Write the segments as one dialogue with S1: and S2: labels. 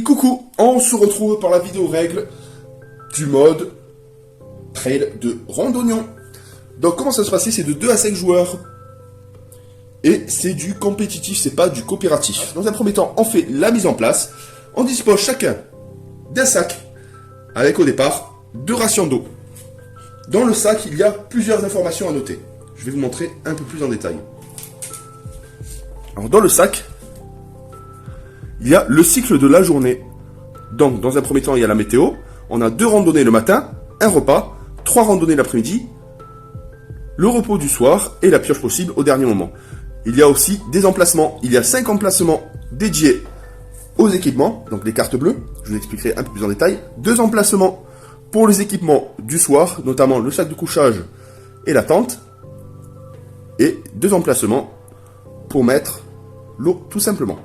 S1: coucou, on se retrouve par la vidéo règle du mode trail de randonnion. Donc comment ça se passe? C'est de 2 à 5 joueurs. Et c'est du compétitif, c'est pas du coopératif. Dans un premier temps, on fait la mise en place. On dispose chacun d'un sac avec au départ 2 rations d'eau. Dans le sac, il y a plusieurs informations à noter. Je vais vous montrer un peu plus en détail. Alors dans le sac, il y a le cycle de la journée. Donc dans un premier temps, il y a la météo. On a 2 randonnées le matin, un repas, 3 randonnées l'après-midi, le repos du soir et la pioche possible au dernier moment. Il y a aussi des emplacements. Il y a 5 emplacements dédiés aux équipements, donc les cartes bleues. Je vous expliquerai un peu plus en détail. 2 emplacements pour les équipements du soir, notamment le sac de couchage et la tente. Et 2 emplacements pour mettre l'eau, tout simplement.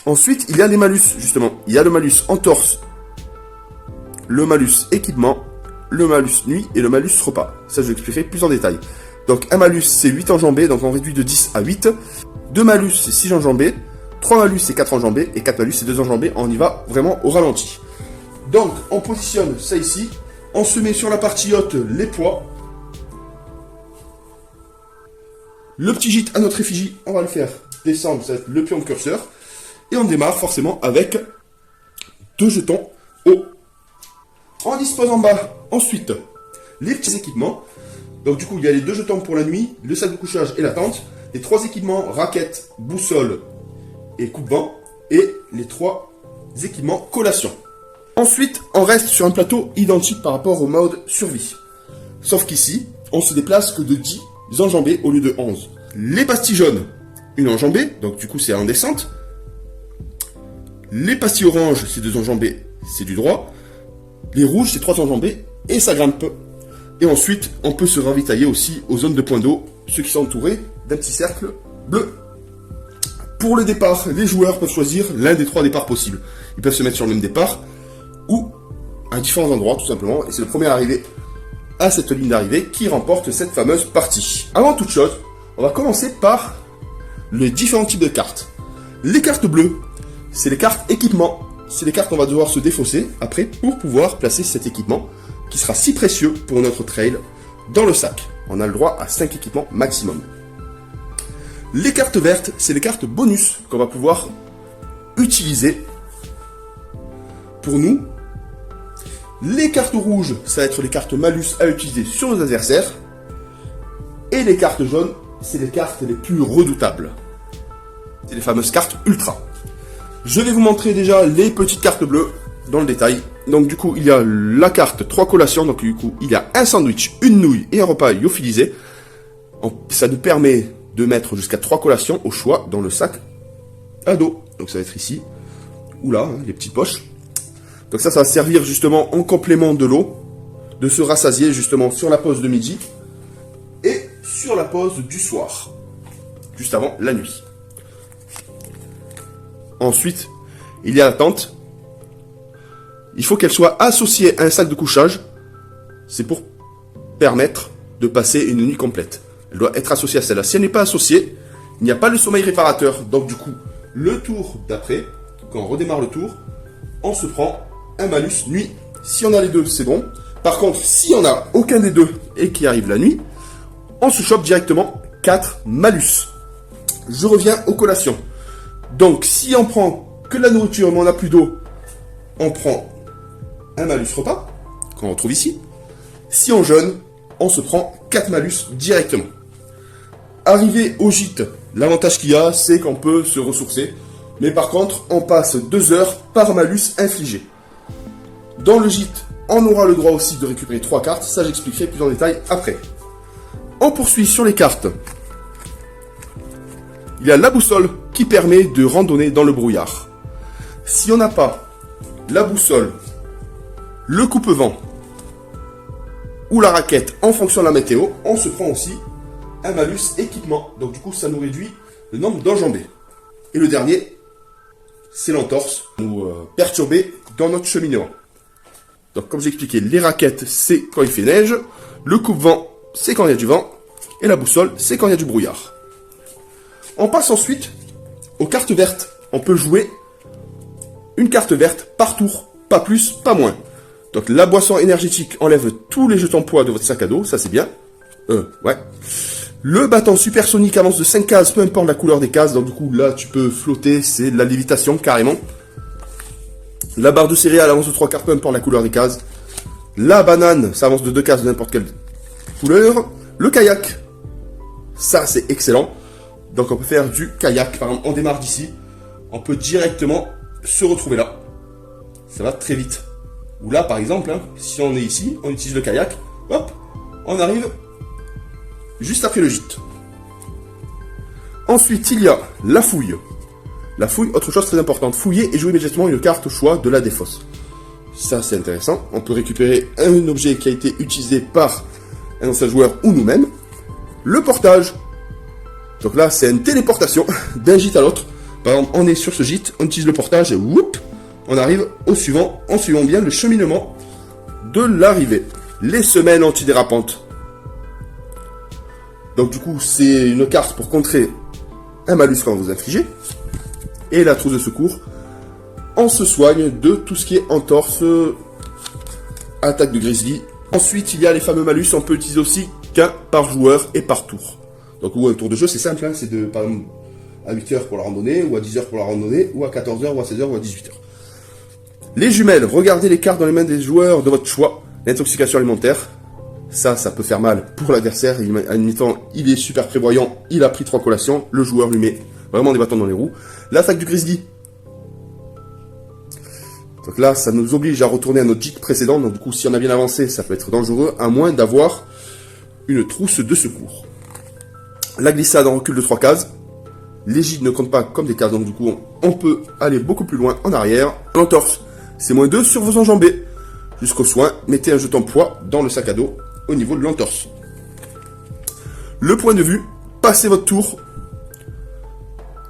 S1: Ensuite, il y a les malus, justement. Il y a le malus entorse, le malus équipement, le malus nuit et le malus repas. Ça, je vous expliquerai plus en détail. Donc, un malus, c'est 8 enjambées, donc on réduit de 10 à 8. 2 malus, c'est 6 enjambées. 3 malus, c'est 4 enjambées. Et 4 malus, c'est 2 enjambées. On y va vraiment au ralenti. Donc, on positionne ça ici. On se met sur la partie haute les poids. Le petit gîte à notre effigie, on va le faire descendre, ça va être le pion de curseur. Et on démarre forcément avec 2 jetons haut. On dispose en bas ensuite les petits équipements. Donc du coup, il y a les 2 jetons pour la nuit, le sac de couchage et la tente. Les 3 équipements, raquettes, boussole et coupe-vent. Et les 3 équipements collation. Ensuite, on reste sur un plateau identique par rapport au mode survie. Sauf qu'ici, on se déplace que de 10 enjambées au lieu de 11. Les pastilles jaunes, une enjambée, donc du coup c'est en descente. Les pastilles oranges, c'est 2 enjambées, c'est du droit. Les rouges, c'est 3 enjambées et ça grimpe. Et ensuite, on peut se ravitailler aussi aux zones de points d'eau, ceux qui sont entourés d'un petit cercle bleu. Pour le départ, les joueurs peuvent choisir l'un des 3 départs possibles. Ils peuvent se mettre sur le même départ ou à différents endroits, tout simplement. Et c'est le premier arrivé à cette ligne d'arrivée qui remporte cette fameuse partie. Avant toute chose, on va commencer par les différents types de cartes. Les cartes bleues, c'est les cartes équipement. C'est les cartes qu'on va devoir se défausser après pour pouvoir placer cet équipement qui sera si précieux pour notre trail dans le sac. On a le droit à 5 équipements maximum. Les cartes vertes, c'est les cartes bonus qu'on va pouvoir utiliser pour nous. Les cartes rouges, ça va être les cartes malus à utiliser sur nos adversaires. Et les cartes jaunes, c'est les cartes les plus redoutables. C'est les fameuses cartes ultra. Je vais vous montrer déjà les petites cartes bleues dans le détail. Donc du coup, il y a la carte 3 collations. Donc du coup, il y a un sandwich, une nouille et un repas lyophilisé. Ça nous permet de mettre jusqu'à 3 collations au choix dans le sac à dos. Donc ça va être ici ou là, les petites poches. Donc ça va servir justement en complément de l'eau, de se rassasier justement sur la pause de midi et sur la pause du soir, juste avant la nuit. Ensuite, il y a la tente. Il faut qu'elle soit associée à un sac de couchage. C'est pour permettre de passer une nuit complète. Elle doit être associée à celle-là. Si elle n'est pas associée, il n'y a pas le sommeil réparateur. Donc du coup, le tour d'après, quand on redémarre le tour, on se prend un malus nuit. Si on a les 2, c'est bon. Par contre, si on n'a aucun des 2 et qu'il arrive la nuit, on se chope directement 4 malus. Je reviens aux collations. Donc, si on prend que de la nourriture mais on n'a plus d'eau, on prend un malus repas, qu'on retrouve ici. Si on jeûne, on se prend 4 malus directement. Arrivé au gîte, l'avantage qu'il y a, c'est qu'on peut se ressourcer. Mais par contre, on passe 2 heures par malus infligé. Dans le gîte, on aura le droit aussi de récupérer 3 cartes. Ça, j'expliquerai plus en détail après. On poursuit sur les cartes. Il y a la boussole qui permet de randonner dans le brouillard. Si on n'a pas la boussole, le coupe-vent ou la raquette en fonction de la météo, on se prend aussi un malus équipement. Donc du coup, ça nous réduit le nombre d'enjambées. Et le dernier, c'est l'entorse, nous perturber dans notre cheminement. Donc comme j'ai expliqué, les raquettes, c'est quand il fait neige, le coupe-vent, c'est quand il y a du vent, et la boussole, c'est quand il y a du brouillard. On passe ensuite aux cartes vertes. On peut jouer une carte verte par tour, pas plus, pas moins. Donc la boisson énergétique enlève tous les jetons poids de votre sac à dos, ça c'est bien. Ouais. Le bâton supersonique avance de 5 cases, peu importe la couleur des cases, donc du coup là tu peux flotter, c'est de la lévitation carrément. La barre de céréales avance de 3 cartes, peu importe la couleur des cases. La banane, ça avance de 2 cases de n'importe quelle couleur. Le kayak, ça c'est excellent. Donc on peut faire du kayak, par exemple on démarre d'ici, on peut directement se retrouver là. Ça va très vite. Ou là par exemple, hein, si on est ici, on utilise le kayak, hop, on arrive juste après le gîte. Ensuite il y a la fouille. La fouille, autre chose très importante, fouiller et jouer immédiatement une carte au choix de la défausse. Ça c'est intéressant, on peut récupérer un objet qui a été utilisé par un ancien joueur ou nous-mêmes. Le portage, donc là c'est une téléportation d'un gîte à l'autre. Par exemple on est sur ce gîte, on utilise le portage et whoop, on arrive au suivant en suivant bien le cheminement de l'arrivée. Les semelles antidérapantes. Donc du coup c'est une carte pour contrer un malus quand vous infligez. Et la trousse de secours, on se soigne de tout ce qui est entorse, attaque de grizzly. Ensuite, il y a les fameux malus, on peut utiliser aussi qu'un par joueur et par tour. Donc, ou un tour de jeu, c'est simple, hein, c'est de, par exemple, à 8h pour la randonnée, ou à 10h pour la randonnée, ou à 14h, ou à 16h, ou à 18h. Les jumelles, regardez les cartes dans les mains des joueurs de votre choix. L'intoxication alimentaire, ça peut faire mal pour l'adversaire. Admettant, il est super prévoyant, il a pris 3 collations, le joueur lui met vraiment des bâtons dans les roues. L'attaque du grizzly. Donc là, ça nous oblige à retourner à notre gîte précédent. Donc du coup, si on a bien avancé, ça peut être dangereux, à moins d'avoir une trousse de secours. La glissade en recul de 3 cases. Les gîtes ne comptent pas comme des cases, donc du coup, on peut aller beaucoup plus loin en arrière. L'entorse, c'est -2 sur vos enjambées. Jusqu'au soin, mettez un jeton poids dans le sac à dos au niveau de l'entorse. Le point de vue, passez votre tour.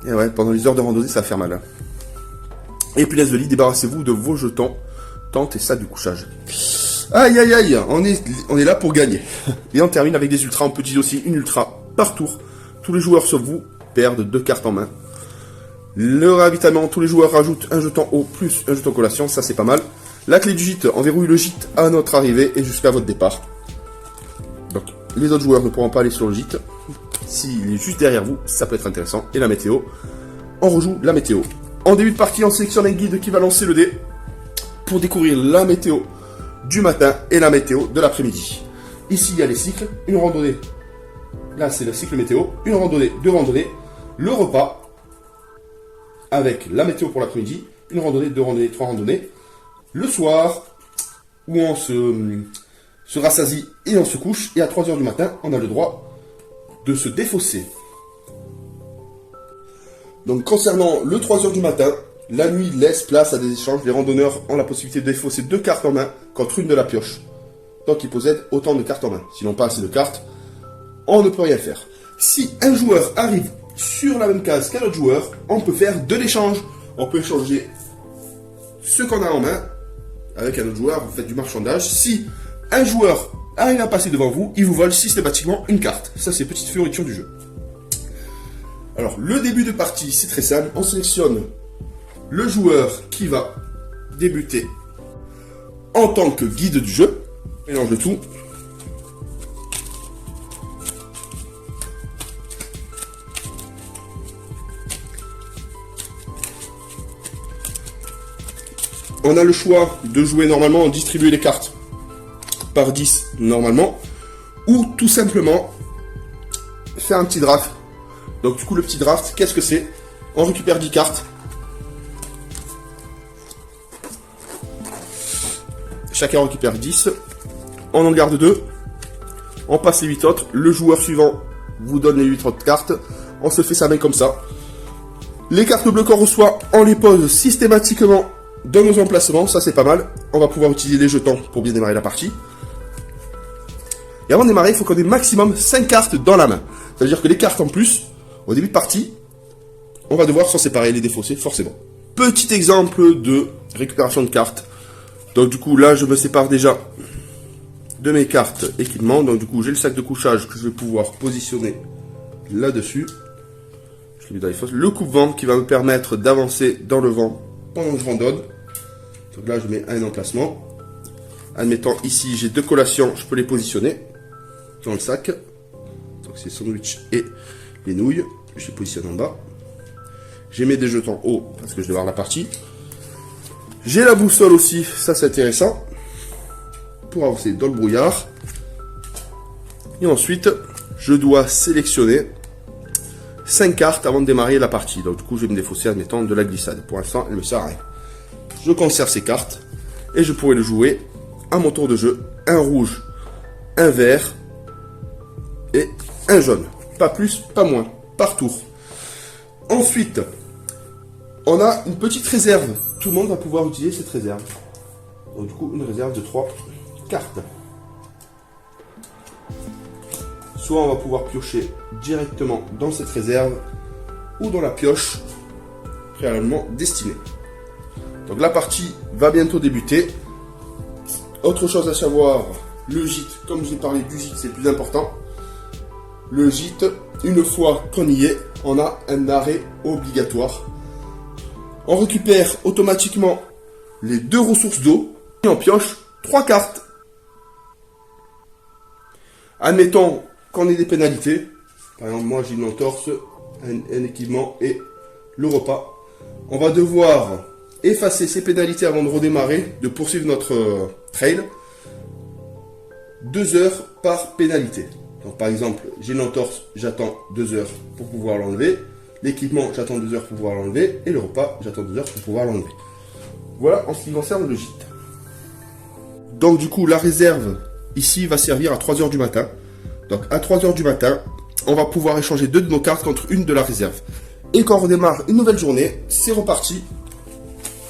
S1: Et ouais, pendant les heures de randonnée, ça va faire mal. Hein. Et punaise de lit, débarrassez-vous de vos jetons, tentes et sacs de couchage. Aïe aïe aïe, on est là pour gagner. Et on termine avec des ultras, on peut utiliser aussi une ultra par tour. Tous les joueurs sauf vous perdent 2 cartes en main. Le ravitaillement, tous les joueurs rajoutent un jeton haut plus un jeton collation, ça c'est pas mal. La clé du gîte, on verrouille le gîte à notre arrivée et jusqu'à votre départ. Donc les autres joueurs ne pourront pas aller sur le gîte. S'il est juste derrière vous, ça peut être intéressant. Et la météo, on rejoue la météo. En début de partie, on sélectionne un guide qui va lancer le dé pour découvrir la météo du matin et la météo de l'après-midi. Ici, il y a les cycles, une randonnée. Là, c'est le cycle météo, une randonnée, 2 randonnées, le repas avec la météo pour l'après-midi, une randonnée, 2 randonnées, 3 randonnées. Le soir, où on se rassasie et on se couche, et à 3h du matin, on a le droit de se défausser. Donc concernant le 3h du matin, la nuit laisse place à des échanges. Les randonneurs ont la possibilité de défausser 2 cartes en main contre une de la pioche. Donc ils possèdent autant de cartes en main. S'ils n'ont pas assez de cartes, on ne peut rien faire. Si un joueur arrive sur la même case qu'un autre joueur, on peut faire de l'échange. On peut échanger ce qu'on a en main avec un autre joueur, vous faites du marchandage. Si un joueur arrive à passer devant vous, il vous vole systématiquement une carte. Ça, c'est petite fioriture du jeu. Alors, le début de partie, c'est très simple. On sélectionne le joueur qui va débuter en tant que guide du jeu. Mélange le tout. On a le choix de jouer normalement, distribuer les cartes par 10 normalement, ou tout simplement faire un petit draft. Donc du coup le petit draft, qu'est-ce que c'est? On récupère 10 cartes. Chacun récupère 10. On en garde 2. On passe les 8 autres. Le joueur suivant vous donne les 8 autres cartes. On se fait sa main comme ça. Les cartes bleues qu'on reçoit, on les pose systématiquement dans nos emplacements. Ça c'est pas mal. On va pouvoir utiliser les jetons pour bien démarrer la partie. Et avant de démarrer, il faut qu'on ait maximum 5 cartes dans la main. Ça veut dire que les cartes en plus, au début de partie, on va devoir s'en séparer, les défausser forcément. Petit exemple de récupération de cartes. Donc du coup là je me sépare déjà de mes cartes équipement. Donc du coup j'ai le sac de couchage que je vais pouvoir positionner là-dessus. Je l'ai mis dans les fosses. Le coupe-vent qui va me permettre d'avancer dans le vent pendant que je randonne. Donc là, je mets un emplacement. Admettons, ici, j'ai 2 collations, je peux les positionner dans le sac. Donc c'est sandwich et les nouilles. Je les positionne en bas. J'ai mes jetons haut parce que je vais voir la partie. J'ai la boussole aussi, ça c'est intéressant. Pour avancer dans le brouillard. Et ensuite, je dois sélectionner 5 cartes avant de démarrer la partie. Donc du coup, je vais me défausser en mettant de la glissade. Pour l'instant, elle ne me sert à rien. Je conserve ces cartes et je pourrai le jouer à mon tour de jeu. Un rouge, un vert et un jaune. Pas plus, pas moins. Par tour. Ensuite, on a une petite réserve. Tout le monde va pouvoir utiliser cette réserve. Donc du coup, une réserve de 3 cartes. Soit on va pouvoir piocher directement dans cette réserve ou dans la pioche préalablement destinée. Donc la partie va bientôt débuter. Autre chose à savoir, le gîte, comme j'ai parlé du gîte, c'est le plus important. Le gîte, une fois qu'on y est, on a un arrêt obligatoire. On récupère automatiquement les 2 ressources d'eau et on pioche 3 cartes. Admettons qu'on ait des pénalités. Par exemple, moi j'ai une entorse, un équipement et le repas. On va devoir effacer ces pénalités avant de redémarrer, de poursuivre notre trail. 2 heures par pénalité. Donc par exemple, j'ai une entorse, j'attends 2 heures pour pouvoir l'enlever. L'équipement, j'attends 2 heures pour pouvoir l'enlever. Et le repas, j'attends 2 heures pour pouvoir l'enlever. Voilà en ce qui concerne le gîte. Donc du coup, la réserve ici va servir à 3 heures du matin. Donc à 3 heures du matin, on va pouvoir échanger 2 de nos cartes contre une de la réserve. Et quand on redémarre une nouvelle journée, c'est reparti.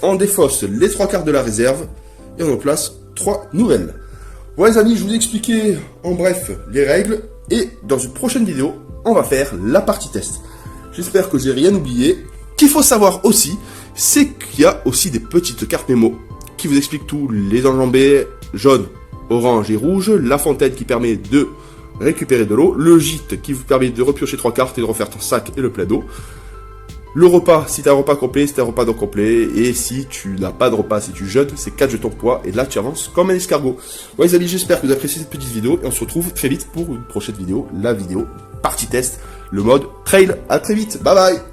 S1: On défausse les 3 cartes de la réserve et on en place 3 nouvelles. Voilà les amis, je vous ai expliqué en bref les règles. Et dans une prochaine vidéo, on va faire la partie test. J'espère que j'ai rien oublié. Qu'il faut savoir aussi, c'est qu'il y a aussi des petites cartes mémo qui vous expliquent tout. Les enjambées jaunes, orange et rouge. La fontaine qui permet de récupérer de l'eau. Le gîte qui vous permet de repiocher 3 cartes et de refaire ton sac et le plein d'eau. Le repas, si tu as un repas complet, si tu as un repas non complet. Et si tu n'as pas de repas, si tu jeûnes, c'est 4 jetons de poids. Et là, tu avances comme un escargot. Ouais les amis, j'espère que vous appréciez cette petite vidéo. Et on se retrouve très vite pour une prochaine vidéo. La vidéo partie test, le mode trail. À très vite. Bye bye.